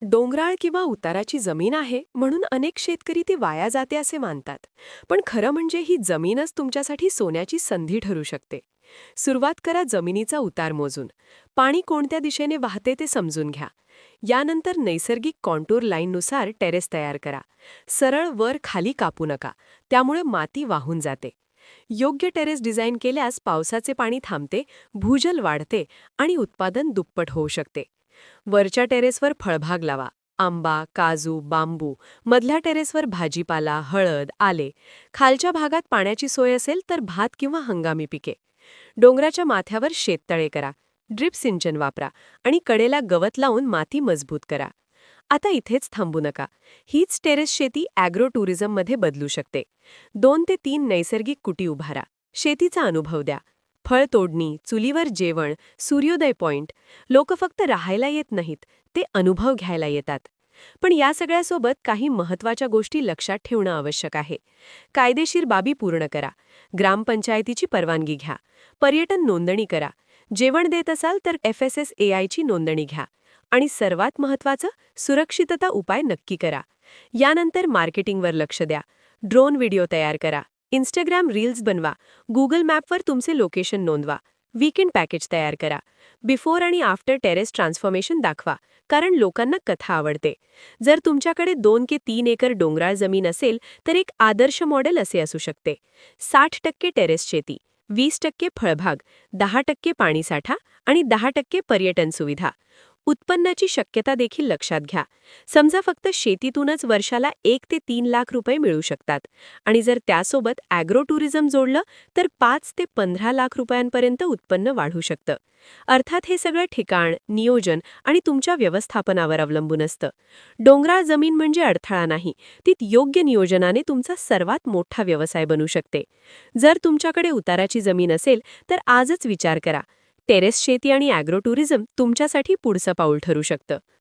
डोंगराळ किंवा उताराची जमीन आहे म्हणून अनेक शेतकरी ती वाया जाते असे मानतात. पण खरं म्हणजे ही जमीनच तुमच्यासाठी सोन्याची संधी ठरू शकते. सुरुवात करा जमिनीचा उतार मोजून. पाणी कोणत्या दिशेने वाहते ते समजून घ्या. यानंतर नैसर्गिक कॉन्टूर लाईननुसार टेरेस तयार करा. सरळ वर खाली कापू नका, त्यामुळे माती वाहून जाते. योग्य टेरेस डिझाईन केल्यास पावसाचे पाणी थांबते, भूजल वाढते आणि उत्पादन दुप्पट होऊ शकते. वरच्या टेरेसवर फळभाग लावा. आंबा, काजू, बांबू. मधल्या टेरेसवर भाजीपाला, हळद, आले. खालच्या भागात पाण्याची सोय असेल तर भात किंवा हंगामी पिके. डोंगराच्या माथ्यावर शेततळे करा. ड्रिप सिंचन वापरा आणि कडेला गवत लावून माती मजबूत करा. आता इथेच थांबू नका. हीच टेरेस शेती ॲग्रो टुरिझममध्ये बदलू शकते. 2 ते 3 नैसर्गिक कुटी उभारा. शेतीचा अनुभव द्या. फळ तोडणी, चुलीवर जेवण, सूर्योदय पॉइंट. लोक फक्त राहायला येत नाहीत, ते अनुभव घ्यायला येतात. पण या सगळ्यासोबत काही महत्त्वाच्या गोष्टी लक्षात ठेवणं आवश्यक आहे. कायदेशीर बाबी पूर्ण करा. ग्रामपंचायतीची परवानगी घ्या. पर्यटन नोंदणी करा. जेवण देत असाल तर FSSAIची नोंदणी घ्या. आणि सर्वात महत्त्वाचं, सुरक्षितता उपाय नक्की करा. यानंतर मार्केटिंगवर लक्ष द्या. ड्रोन व्हिडिओ तयार करा. इंस्टाग्राम रील्स बनवा. गुगल मॅपवर तुमचे लोकेशन नोंदवा. वीकेंड पॅकेज तयार करा. बिफोर आणि आफ्टर टेरेस ट्रान्सफॉर्मेशन दाखवा, कारण लोकांना कथा आवडते. जर तुमच्याकडे 2 ते 3 एकर डोंगराळ जमीन असेल तर एक आदर्श मॉडेल असे असू शकते: 60% टेरेस शेती, 20% फळबाग, 10% पाणीसाठा आणि 10% पर्यटन सुविधा. उत्पन्नाची शक्यता देखील लक्षात घ्या. समजा फक्त शेतीतूनच वर्षाला 1 ते 3 लाख रुपये मिळू शकतात आणि जर त्यासोबत ॲग्रो टुरिझम जोडलं तर 5 ते 15 लाख रुपयांपर्यंत उत्पन्न वाढू शकतं. अर्थात हे सगळं ठिकाण, नियोजन आणि तुमच्या व्यवस्थापनावर अवलंबून असतं. डोंगराळ जमीन म्हणजे अडथळा नाही, ती योग्य नियोजनाने तुमचा सर्वात मोठा व्यवसाय बनू शकते. जर तुमच्याकडे उताराची जमीन असेल तर आजच विचार करा. टेरेस शेती आणि ॲग्रो टुरिझम तुमच्यासाठी पुढचं पाऊल ठरू शकतं.